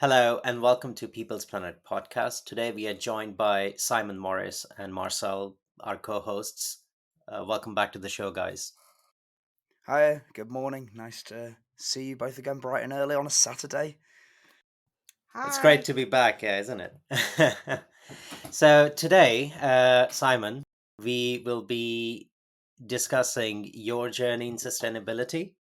Hello and welcome to People's Planet podcast. Today we are joined by Simon Morris and Marcel, our co hosts. Welcome back to the show, guys. Hi, good morning. Nice to see you both again bright and early on a Saturday. It's great Hi. to be back, yeah, isn't it? So, today, Simon, we will be discussing your journey in sustainability.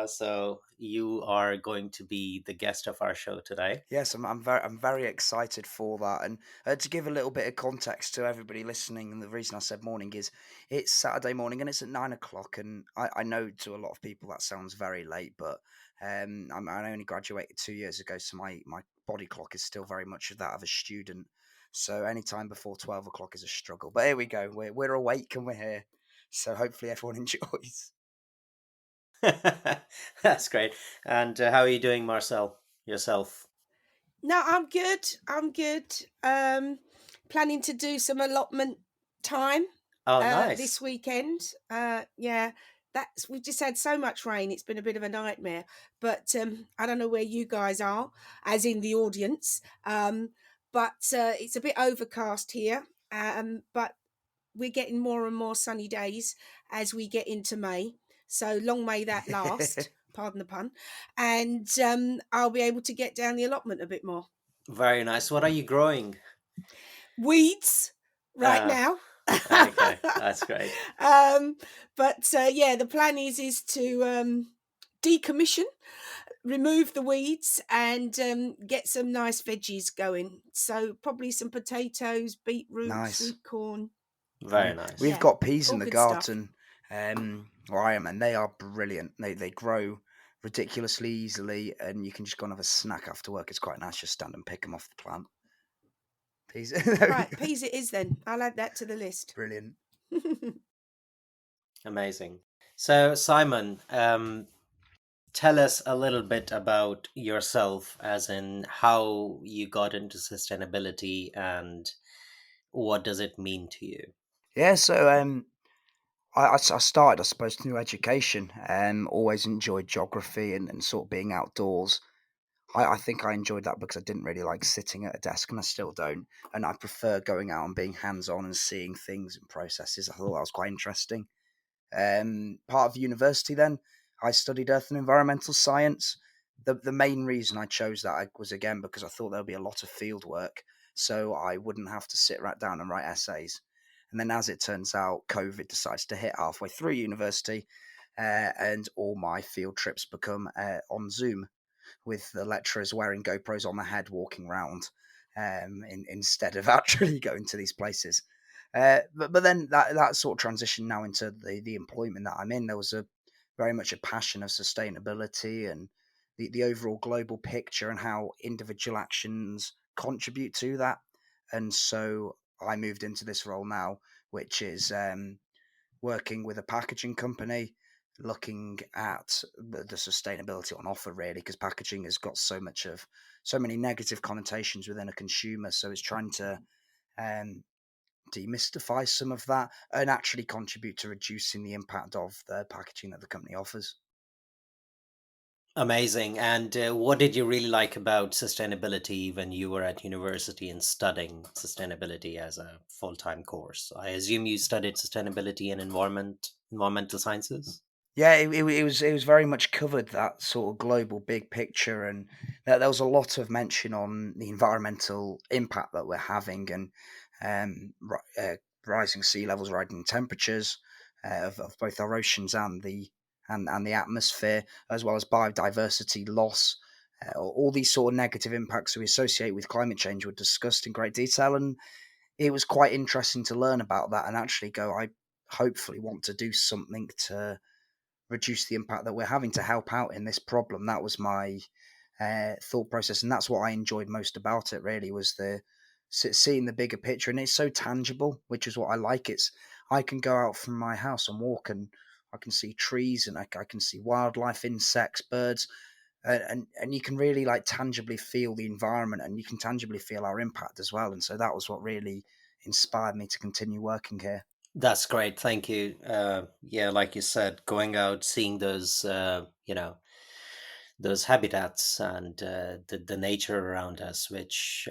So, you are going to be the guest of our show today. Yes, I'm very excited for that. And to give a little bit of context to everybody listening, and the reason I said morning is it's Saturday morning and it's at 9 o'clock. And I know to a lot of people that sounds very late, but I only graduated 2 years ago, so my body clock is still very much that of a student. So any time before 12 o'clock is a struggle. But here we go. We're awake and we're here. So hopefully everyone enjoys. That's great. And how are you doing, Marcel, yourself? No, I'm good. I'm good. Planning to do some allotment time Oh, this nice. weekend. Yeah, that's we've just had so much rain. It's been a bit of a nightmare. But I don't know where you guys are, as in the audience. But it's a bit overcast here. But we're getting more and more sunny days as we get into May. So long may that last. Pardon the pun. And I'll be able to get down the allotment a bit more. Very nice. What are you growing? Weeds right Uh, now. okay, that's great. um, but yeah, the plan is to decommission, remove the weeds, and get some nice veggies going. So probably some potatoes, beetroot, Nice. sweet corn. Very Yeah, we've nice. Yeah, got peas in all the good stuff. garden where I am, and they are brilliant. They grow ridiculously easily, and you can just go and have a snack after work. It's quite nice. Just stand and pick them off the plant. Peas, there we Right, go. peas it is then. I'll add that to the list. Brilliant. Amazing. So, Simon, tell us a little bit about yourself, as in how you got into sustainability and what does it mean to you? Yeah, so I started, I suppose, through education. Always enjoyed geography and sort of being outdoors. I think I enjoyed that because I didn't really like sitting at a desk, and I still don't. And I prefer going out and being hands on and seeing things and processes. I thought that was quite interesting. Part of university, then I studied earth and environmental science. The main reason I chose that was again because I thought there'd be a lot of field work, so I wouldn't have to sit right down and write essays. And then, as it turns out, COVID decides to hit halfway through university, and all my field trips become on Zoom with the lecturers wearing GoPros on their head, walking around instead of actually going to these places. But then that sort of transitioned now into the employment that I'm in. There was a very much a passion of sustainability and the overall global picture and how individual actions contribute to that. And so I moved into this role now, which is working with a packaging company, looking at the sustainability on offer really, because packaging has got so many negative connotations within a consumer. So it's trying to um, demystify some of that and actually contribute to reducing the impact of the packaging that the company offers. Amazing. And what did you really like about sustainability when you were at university and studying sustainability as a full-time course? I assume you studied sustainability and environmental sciences? Yeah, it was very much covered that sort of global big picture, and there was a lot of mention on the environmental impact that we're having, and rising sea levels, rising temperatures of both our oceans and the atmosphere, as well as biodiversity loss. All these sort of negative impacts we associate with climate change were discussed in great detail, and it was quite interesting to learn about that and actually go, I hopefully want to do something to reduce the impact that we're having to help out in this problem. That was my thought process, and that's what I enjoyed most about it. Really, was the seeing the bigger picture, and it's so tangible, which is what I like. It's I can go out from my house and walk, and I can see trees, and I can see wildlife, insects, birds, and you can really like tangibly feel the environment, and you can tangibly feel our impact as well. And so that was what really inspired me to continue working here. That's great. Thank you. Yeah, like you said, going out, seeing those, those habitats and the nature around us, which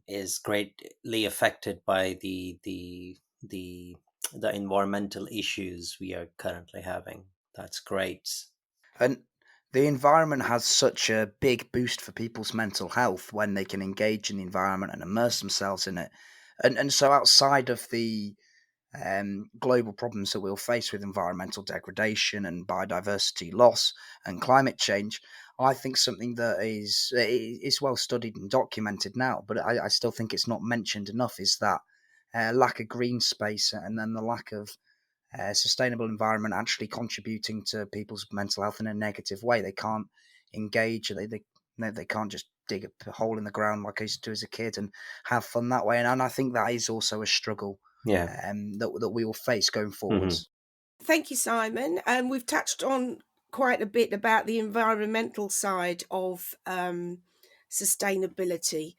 is greatly affected by the environmental issues we are currently having. That's great. And the environment has such a big boost for people's mental health when they can engage in the environment and immerse themselves in it. And so outside of the global problems that we'll face with environmental degradation and biodiversity loss and climate change, I think something that is well studied and documented now, but I still think it's not mentioned enough, is that lack of green space and then the lack of sustainable environment actually contributing to people's mental health in a negative way. They can't engage. They can't just dig a hole in the ground like I used to do as a kid and have fun that way. And I think that is also a struggle Yeah. that we will face going Hmm. forwards. Thank you, Simon. We've touched on quite a bit about the environmental side of sustainability.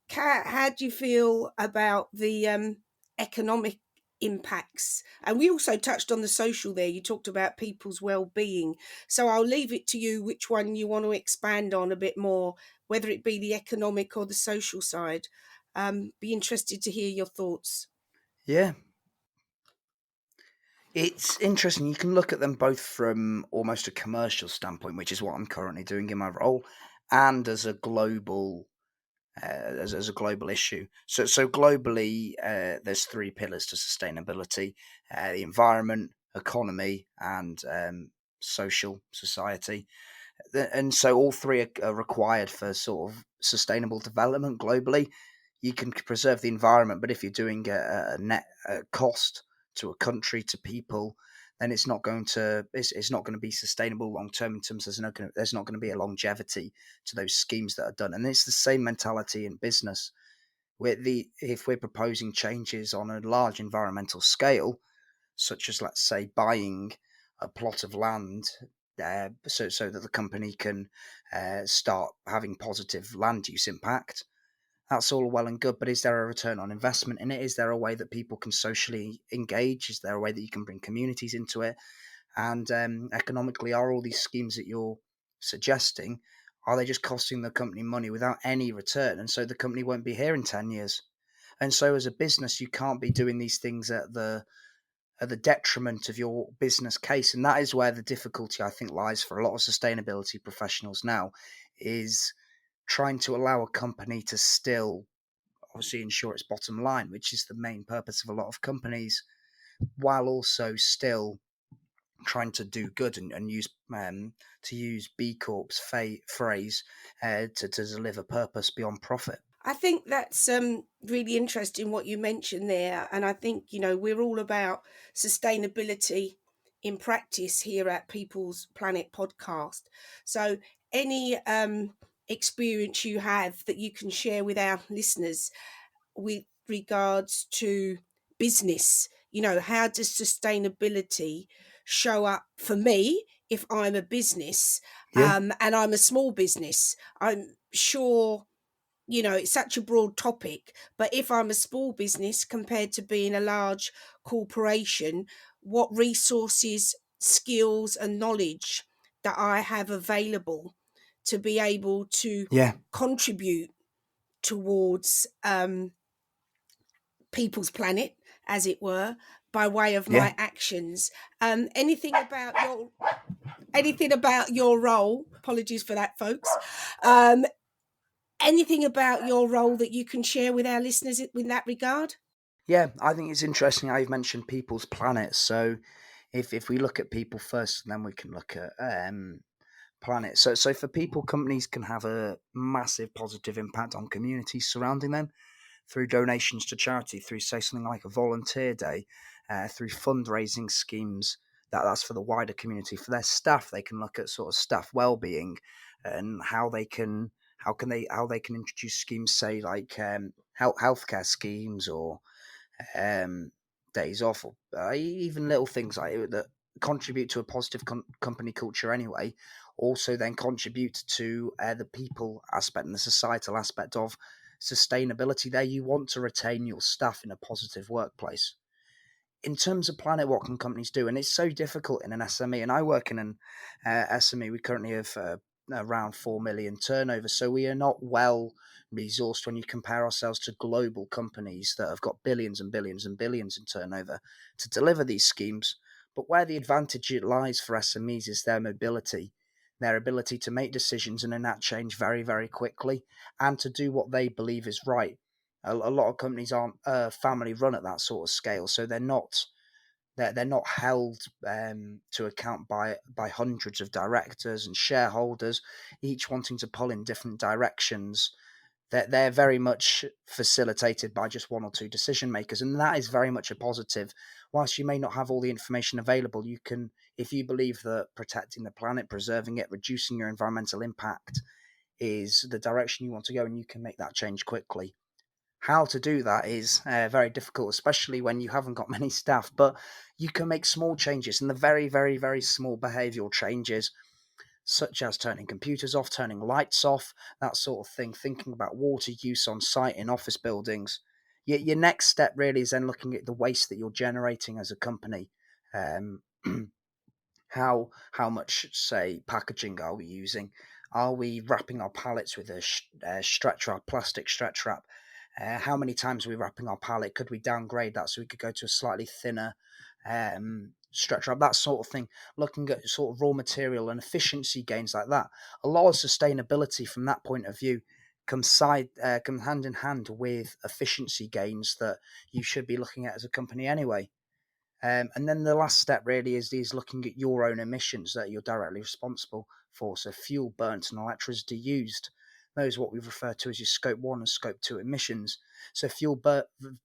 Kat, how do you feel about the economic impacts? And we also touched on the social there. You talked about people's well-being. So I'll leave it to you which one you want to expand on a bit more, whether it be the economic or the social side. Be interested to hear your thoughts. Yeah, it's interesting. You can look at them both from almost a commercial standpoint, which is what I'm currently doing in my role, and as a global as a global issue. So globally, there's three pillars to sustainability: the environment, economy, and social society. And so all three are required for sort of sustainable development globally. You can preserve the environment, but if you're doing a net cost to a country, to people, then it's not going to be sustainable long term in terms of there's not going to be a longevity to those schemes that are done. And it's the same mentality in business. If we're proposing changes on a large environmental scale, such as, let's say, buying a plot of land, so that the company can start having positive land use impact. That's all well and good, but is there a return on investment in it? Is there a way that people can socially engage? Is there a way that you can bring communities into it? And economically, are all these schemes that you're suggesting, are they just costing the company money without any return? And so the company won't be here in 10 years. And so as a business, you can't be doing these things at the detriment of your business case. And that is where the difficulty, I think, lies for a lot of sustainability professionals now, is trying to allow a company to still obviously ensure its bottom line, which is the main purpose of a lot of companies, while also still trying to do good and use to use B Corp's phrase to deliver purpose beyond profit. I think that's really interesting what you mentioned there. And I think, we're all about sustainability in practice here at People's Planet podcast. So, any experience you have that you can share with our listeners with regards to business, how does sustainability show up for me if I'm a business Yeah, and I'm a small business? I'm sure it's such a broad topic, but if I'm a small business compared to being a large corporation, what resources, skills, and knowledge that I have available to be able to yeah, contribute towards people's planet, as it were, by way of yeah, my actions. Anything about your role? Apologies for that, folks. Um, Anything about your role that you can share with our listeners in that regard? yeah. I think it's interesting how you've mentioned people's planets. So if we look at people first, then we can look at planet. So for people, companies can have a massive positive impact on communities surrounding them through donations to charity, through say something like a volunteer day, through fundraising schemes. That's for the wider community. For their staff, they can look at sort of staff well-being and how they can introduce schemes, say like healthcare schemes or um, days off, or even little things like that contribute to a positive company culture anyway, also then contribute to the people aspect and the societal aspect of sustainability there. You want to retain your staff in a positive workplace. in terms of planning what can companies do, and it's so difficult in an SME, and I work in an SME. We currently have around 4 million turnover, so we are not well resourced when you compare ourselves to global companies that have got billions and billions and billions in turnover to deliver these schemes. But where the advantage lies for SMEs is their mobility, their ability to make decisions and enact change very, very quickly, and to do what they believe is right. A lot of companies aren't family run at that sort of scale, so they're not held to account by hundreds of directors and shareholders, each wanting to pull in different directions. They're very much facilitated by just one or two decision makers, and that is very much a positive. Whilst you may not have all the information available, you can, if you believe that protecting the planet, preserving it, reducing your environmental impact is the direction you want to go, and you can make that change quickly. How to do that is very difficult, especially when you haven't got many staff, but you can make small changes, and the very, very, very small behavioural changes, such as turning computers off, turning lights off, that sort of thing, thinking about water use on site in office buildings. Your next step really is then looking at the waste that you're generating as a company. Um, how much, say, packaging are we using? Are we wrapping our pallets with a stretch wrap, plastic stretch wrap? How many times are we wrapping our pallet? Could we downgrade that so we could go to a slightly thinner stretch wrap? That sort of thing. Looking at sort of raw material and efficiency gains like that. A lot of sustainability from that point of view come hand in hand with efficiency gains that you should be looking at as a company anyway. And then the last step really is looking at your own emissions that you're directly responsible for. So fuel burnt and electricity used. Those are what we refer to as your scope 1 and scope 2 emissions. So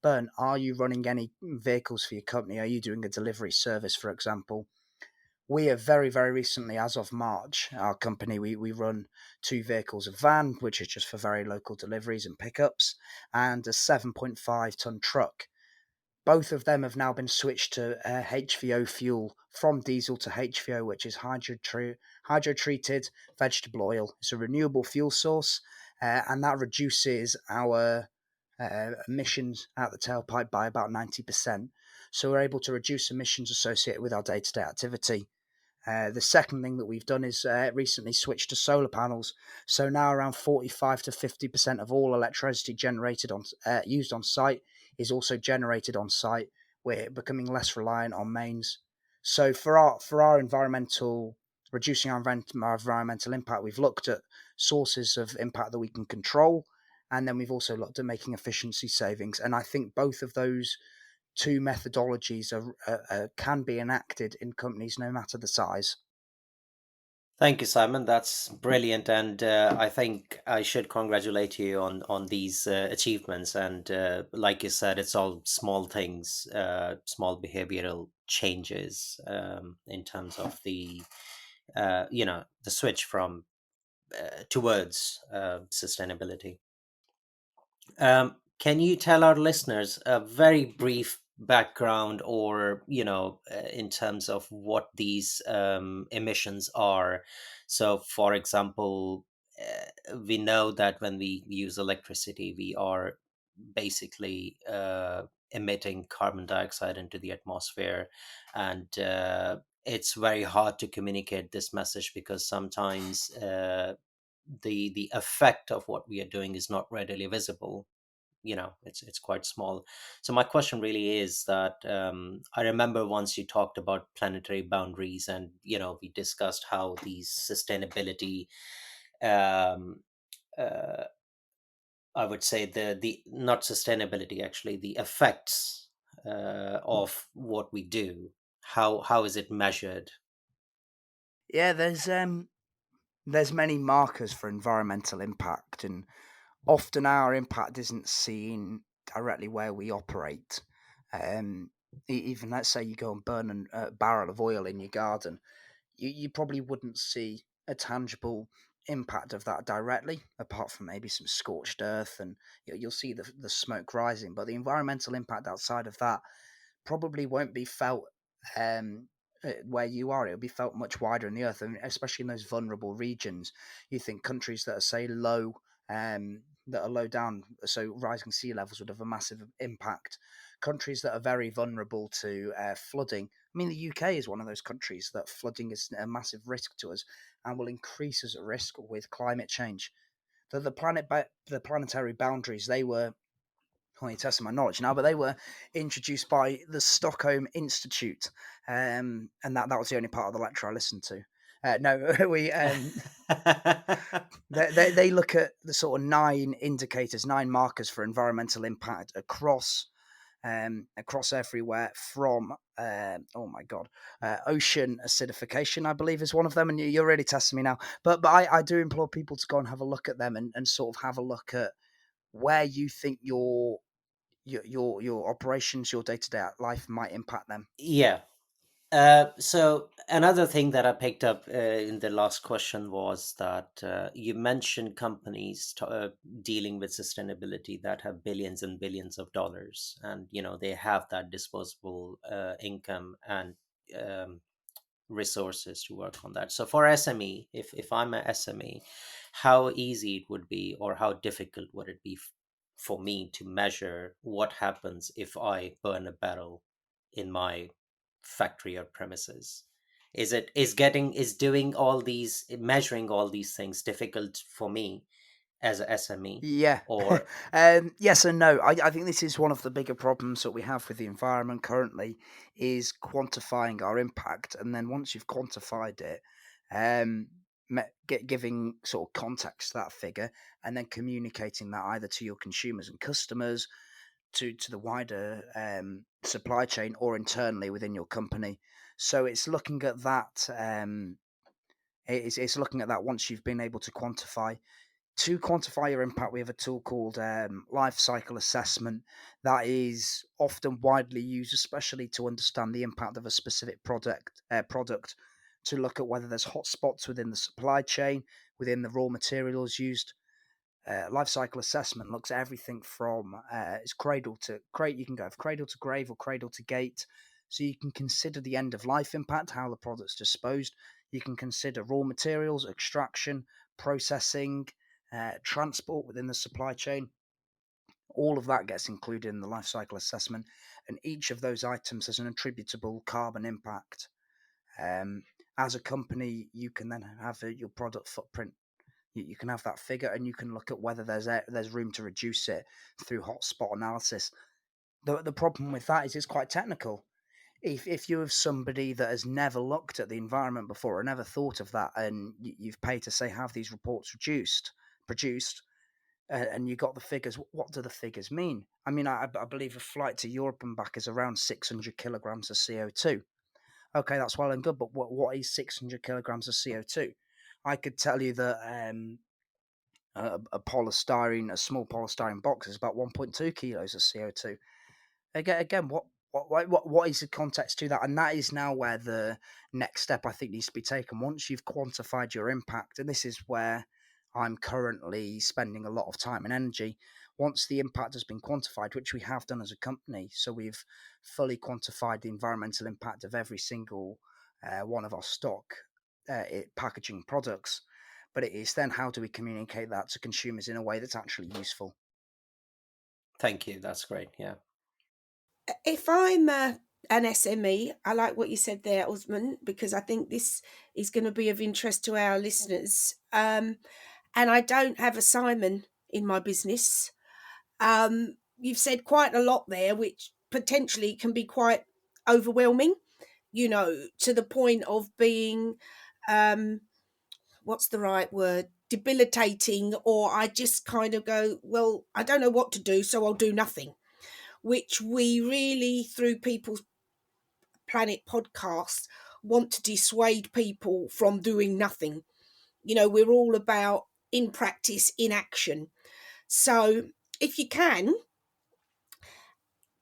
burn, are you running any vehicles for your company? Are you doing a delivery service, for example? We have very, very recently, as of March, our company, we run two vehicles, a van, which is just for very local deliveries and pickups, and a 7.5 ton truck. Both of them have now been switched to HVO fuel from diesel to HVO, which is hydro-treated vegetable oil. It's a renewable fuel source, and that reduces our emissions out the tailpipe by about 90%. So we're able to reduce emissions associated with our day-to-day activity. The second thing that we've done is recently switched to solar panels. So now around 45 to 50% of all electricity generated on used on site is also generated on site. We're becoming less reliant on mains. So for our environmental reducing our environmental impact, we've looked at sources of impact that we can control, and then we've also looked at making efficiency savings. And I think both of those two methodologies can be enacted in companies no matter the size. Thank you, Simon. That's brilliant, and I think I should congratulate you on these achievements. And like you said, it's all small things, small behavioral changes in terms of the the switch from towards sustainability. Can you tell our listeners a very brief background, or in terms of what these emissions are? So, for example, we know that when we use electricity, we are basically emitting carbon dioxide into the atmosphere, and it's very hard to communicate this message because sometimes the effect of what we are doing is not readily visible. It's quite small. So my question really is that I remember once you talked about planetary boundaries, and we discussed how these sustainability, um, uh, I would say the not sustainability, actually the effects of what we do, how is it measured? Yeah, there's many markers for environmental impact, and often our impact isn't seen directly where we operate. Um, Even let's say you go and burn a barrel of oil in your garden, you probably wouldn't see a tangible impact of that directly, apart from maybe some scorched earth, and you'll see the smoke rising. But the environmental impact outside of that probably won't be felt where you are. It'll be felt much wider in the earth, and especially in those vulnerable regions. You think countries that are, say, that are low down, so rising sea levels would have a massive impact. countries that are very vulnerable to flooding. I mean, the UK is one of those countries that flooding is a massive risk to us and will increase as a risk with climate change. The planetary boundaries, they were, oh, you're testing my knowledge now, but they were introduced by the Stockholm Institute, and that was the only part of the lecture I listened to. No, they look at the sort of 9 indicators, 9 markers for environmental impact across everywhere from oh my god, ocean acidification, I believe, is one of them. And you're really testing me now, but I do implore people to go and have a look at them and sort of have a look at where you think your operations, your day-to-day life might impact them. Yeah. So another thing that I picked up in the last question was that you mentioned companies dealing with sustainability that have billions and billions of dollars, and they have that disposable income and um, resources to work on that. So for SME, if I'm a SME, how easy it would be, or how difficult would it be for me to measure what happens if I burn a barrel in my factory or premises? Is doing all these, measuring all these things difficult for me as a SME? Yeah. Or Yes and no. I think this is one of the bigger problems that we have with the environment currently, is quantifying our impact. And then once you've quantified it, um, giving sort of context to that figure, and then communicating that either to your consumers and customers, to the wider supply chain, or internally within your company. So it's looking at that. It's looking at that once you've been able to quantify. To quantify your impact, we have a tool called life cycle assessment that is often widely used, especially to understand the impact of a specific product, to look at whether there's hotspots within the supply chain, within the raw materials used. Life cycle assessment looks at everything from it's cradle to crate. You can go from cradle to grave or cradle to gate. So you can consider the end of life impact, how the product's disposed. You can consider raw materials, extraction, processing, transport within the supply chain. All of that gets included in the life cycle assessment, and each of those items has an attributable carbon impact. As a company, you can then have your product footprint. You can have that figure, and you can look at whether there's room to reduce it through hotspot analysis. The problem with that is it's quite technical. If you have somebody that has never looked at the environment before or never thought of that, and you've paid to say have these reports produced, and you got the figures, what do the figures mean? I mean, I believe a flight to Europe and back is around 600 kilograms of CO2. Okay, that's well and good, but what is 600 kilograms of CO2? I could tell you that a small polystyrene box is about 1.2 kilos of CO2. Again, what is the context to that? And that is now where the next step, I think, needs to be taken. Once you've quantified your impact, and this is where I'm currently spending a lot of time and energy. Once the impact has been quantified, which we have done as a company, so we've fully quantified the environmental impact of every single one of our stock packaging products. But it is then, how do we communicate that to consumers in a way that's actually useful? thank you, that's great. Yeah. If I'm an SME, I like what you said there, Osman, because I think this is going to be of interest to our listeners. And I don't have a Simon in my business. You've said quite a lot there, which potentially can be quite overwhelming, to the point of being, um, what's the right word? Debilitating, or I just kind of go, well, I don't know what to do, so I'll do nothing, which we really, through People's Planet podcast, want to dissuade people from doing nothing. We're all about in practice, in action. So if you can,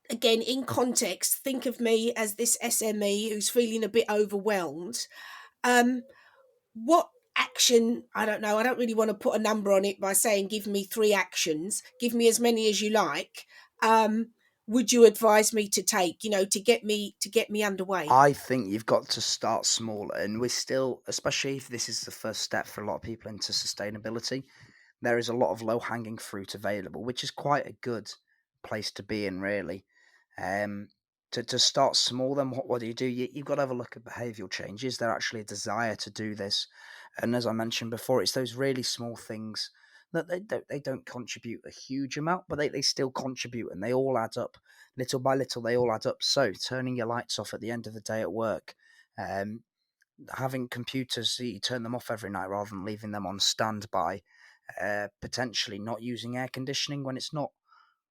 again, in context, think of me as this SME who's feeling a bit overwhelmed. Um, what action, I don't know, I don't really want to put a number on it by saying give me 3 actions, give me as many as you like, um, would you advise me to take, to get me underway? I think you've got to start small, and we're still, especially if this is the first step for a lot of people into sustainability, there is a lot of low hanging fruit available, which is quite a good place to be in, really. Um, to start small, then what do you do? You've got to have a look at behavioural change. Is there actually a desire to do this? And as I mentioned before, it's those really small things that they don't contribute a huge amount, but they still contribute, and they all add up. Little by little, they all add up. So turning your lights off at the end of the day at work, um, having computers, you turn them off every night rather than leaving them on standby, potentially not using air conditioning when it's not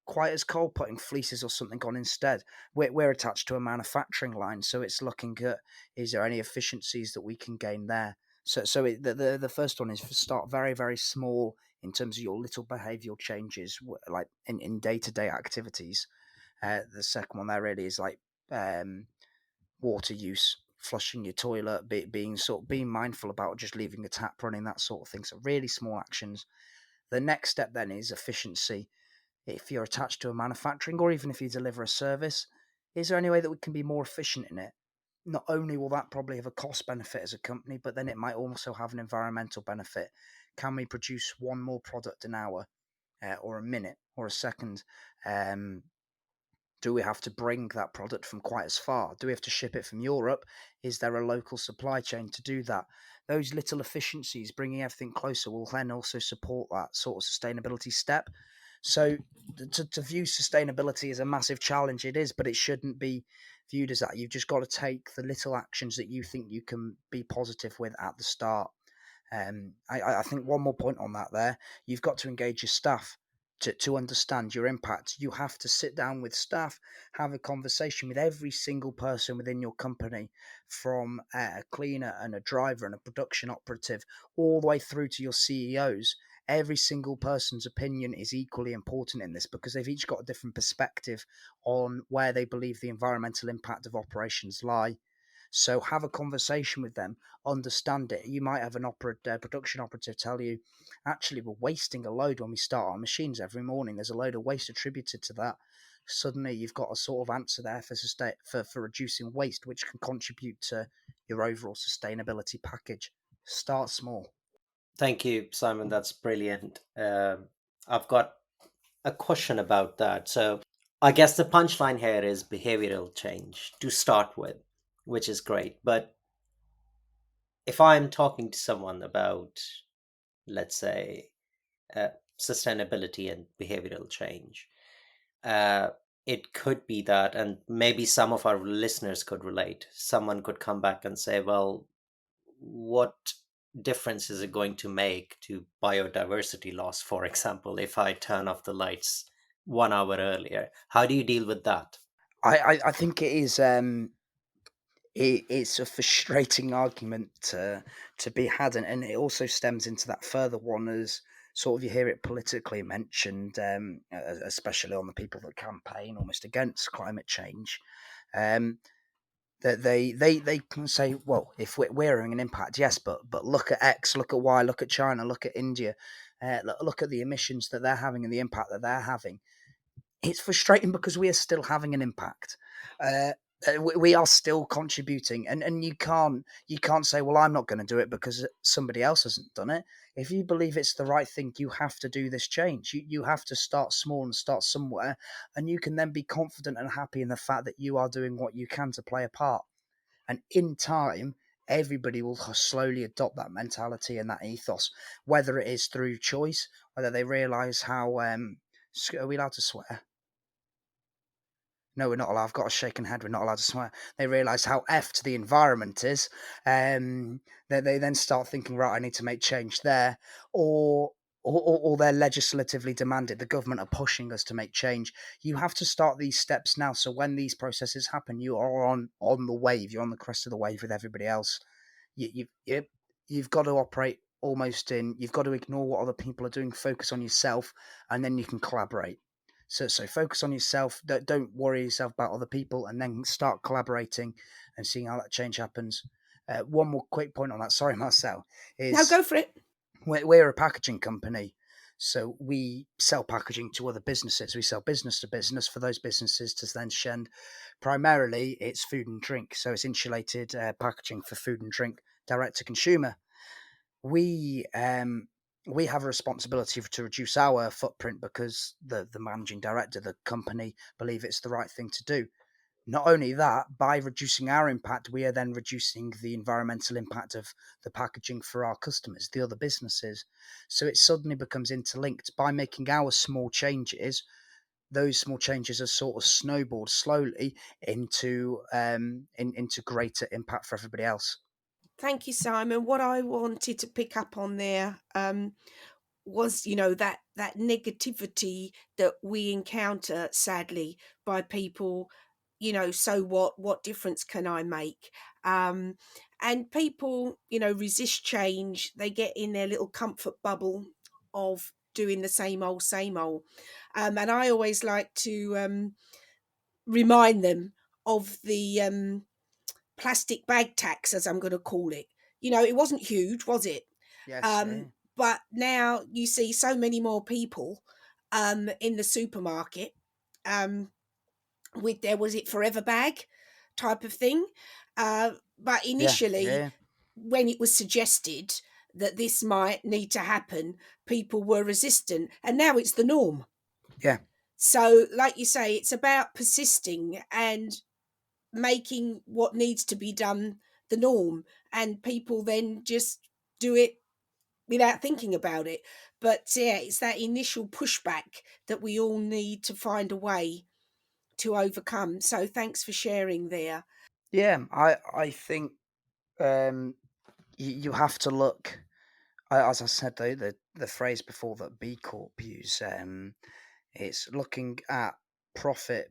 quite as cold, putting fleeces or something on instead. We're attached to a manufacturing line, so it's looking at, is there any efficiencies that we can gain there. The first one is to start very, very small in terms of your little behavioural changes, like in day-to-day activities. The second one there really is like um, water use, flushing your toilet, being mindful about just leaving the tap running, that sort of thing. So really small actions. The next step then is efficiency. If you're attached to a manufacturing, or even if you deliver a service, is there any way that we can be more efficient in it? Not only will that probably have a cost benefit as a company, but then it might also have an environmental benefit. Can we produce one more product an hour, or a minute, or a second? Do we have to bring that product from quite as far? Do we have to ship it from Europe? Is there a local supply chain to do that? Those little efficiencies, bringing everything closer, will then also support that sort of sustainability step. So to view sustainability as a massive challenge, it is, but it shouldn't be viewed as that. You've just got to take the little actions that you think you can be positive with at the start. I think one more point on that there, you've got to engage your staff to understand your impact. You have to sit down with staff, have a conversation with every single person within your company, from a cleaner and a driver and a production operative, all the way through to your CEOs. Every single person's opinion is equally important in this, because they've each got a different perspective on where they believe the environmental impact of operations lie. So have a conversation with them, understand it. You might have an production operative tell you, actually, we're wasting a load when we start our machines every morning. There's a load of waste attributed to that. Suddenly, you've got a sort of answer there for reducing waste, which can contribute to your overall sustainability package. Start small. Thank you, Simon. That's brilliant. I've got a question about that. So, I guess the punchline here is behavioral change to start with, which is great. But if I'm talking to someone about, let's say, uh, sustainability and behavioral change, uh, it could be that, and maybe some of our listeners could relate. Someone could come back and say, well, what difference is it going to make to biodiversity loss, for example, if I turn off the lights 1 hour earlier? How do you deal with that? I think it is. It's a frustrating argument to be had, and it also stems into that further one, as sort of you hear it politically mentioned, especially on the people that campaign almost against climate change. Um, that they can say, well, if we're having an impact, yes, but look at X, look at Y, look at China, look at India, look at the emissions that they're having and the impact that they're having. It's frustrating because we are still having an impact. Uh, we are still contributing, and you can't say, well, I'm not going to do it because somebody else hasn't done it. If you believe it's the right thing, you have to do this change. You have to start small and start somewhere, and you can then be confident and happy in the fact that you are doing what you can to play a part. And in time, everybody will slowly adopt that mentality and that ethos, whether it is through choice, whether they realise how. Are we allowed to swear? No, we're not allowed. I've got a shaking head. We're not allowed to swear. They realise how effed the environment is. They then start thinking, right, I need to make change there, or or they're legislatively demanded. The government are pushing us to make change. You have to start these steps now. So when these processes happen, you are on the wave. You're on the crest of the wave with everybody else. You've got to operate almost in. You've got to ignore what other people are doing. Focus on yourself, and then you can collaborate. So focus on yourself. Don't worry yourself about other people, and then start collaborating and seeing how that change happens. One more quick point on that. Sorry, Marcel. Now Is go for it. we're a packaging company, so we sell packaging to other businesses. We sell business to business for those businesses to then send. Primarily, it's food and drink, so it's insulated packaging for food and drink direct to consumer. We we have a responsibility to reduce our footprint because the managing director, the company, believe it's the right thing to do. Not only that, by reducing our impact, we are then reducing the environmental impact of the packaging for our customers, the other businesses. So it suddenly becomes interlinked. By making our small changes, those small changes are sort of snowballed slowly into greater impact for everybody else. Thank you, Simon. What I wanted to pick up on there was, that negativity that we encounter, sadly, by people. So what difference can I make? And people, resist change. They get in their little comfort bubble of doing the same old. And I always like to remind them of the plastic bag tax, as I'm going to call it. It wasn't huge, was it? Yes, yeah, Um, but now you see so many more people in the supermarket um, with their, was it forever bag type of thing. But yeah, initially, yeah, when it was suggested that this might need to happen, people were resistant, and now it's the norm. yeah. So, like you say, it's about persisting and making what needs to be done the norm, and people then just do it without thinking about it. But yeah, it's that initial pushback that we all need to find a way to overcome. So thanks for sharing there. Yeah, I think you have to look. As I said though, the phrase before that B Corp use, it's looking at profit,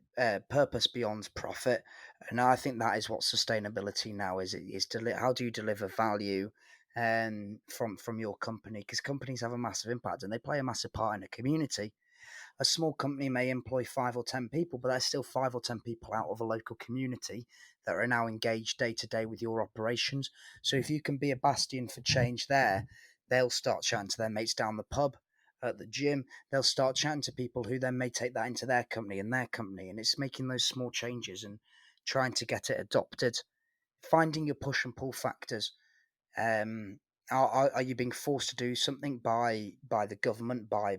purpose beyond profit, and I think that is what sustainability now is. It is how do you deliver value, from your company, because companies have a massive impact and they play a massive part in a community. A small company may employ 5 or 10 people, but there's still 5 or 10 people out of a local community that are now engaged day to day with your operations. So if you can be a bastion for change there, they'll start chatting to their mates down the pub, at the gym. They'll start chatting to people who then may take that into their company and their company. And it's making those small changes and trying to get it adopted, finding your push and pull factors. Um, are you being forced to do something by the government, by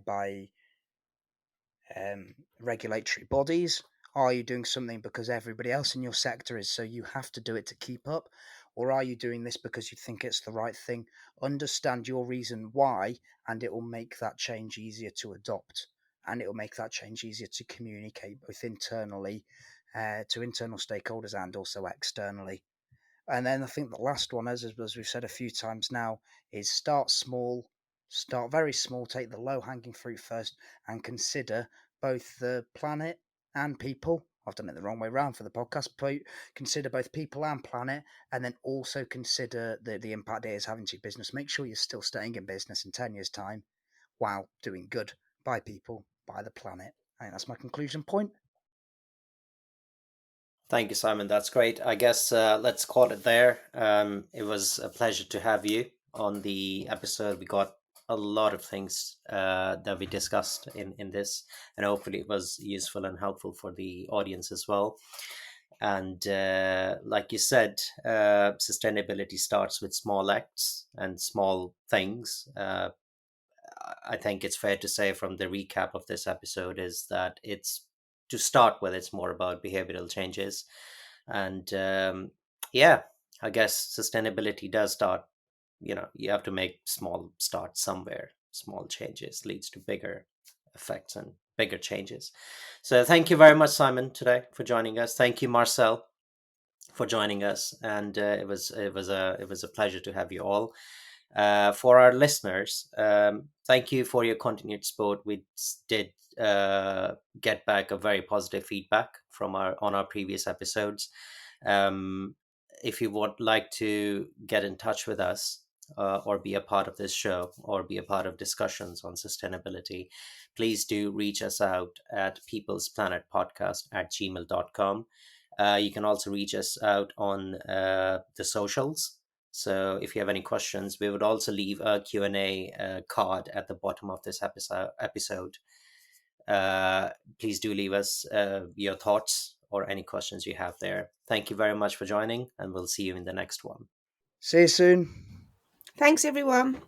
regulatory bodies? Are you doing something because everybody else in your sector is, so you have to do it to keep up? Or are you doing this because you think it's the right thing? Understand your reason why, and it will make that change easier to adopt. And it will make that change easier to communicate both internally, to internal stakeholders and also externally. And then I think the last one, as we've said a few times now, is start small, start very small, take the low hanging fruit first, and consider both the planet and people. I've done it the wrong way around for the podcast, but consider both people and planet, and then also consider the impact it is having to your business. Make sure you're still staying in business in 10 years' time while doing good by people, by the planet. I think that's my conclusion point. Thank you, Simon. That's great. I guess let's call it there. It was a pleasure to have you on the episode. We got a lot of things that we discussed in this, and hopefully it was useful and helpful for the audience as well. And like you said, sustainability starts with small acts and small things. I think it's fair to say from the recap of this episode is that it's to start with, it's more about behavioral changes. And yeah, I guess sustainability does start, you have to make small starts somewhere. Small changes leads to bigger effects and bigger changes. So thank you very much, Simon, today for joining us. Thank you, Marcel, for joining us, and it was a pleasure to have you all. For our listeners, thank you for your continued support. We did get back a very positive feedback from our previous episodes. Um, if you would like to get in touch with us, or be a part of this show, or be a part of discussions on sustainability, please do reach us out at peoplesplanetpodcast@gmail.com. You can also reach us out on the socials. So if you have any questions, we would also leave a Q&A card at the bottom of this episode. Uh, Please do leave us your thoughts or any questions you have there. Thank you very much for joining, and we'll see you in the next one. See you soon. Thanks, everyone.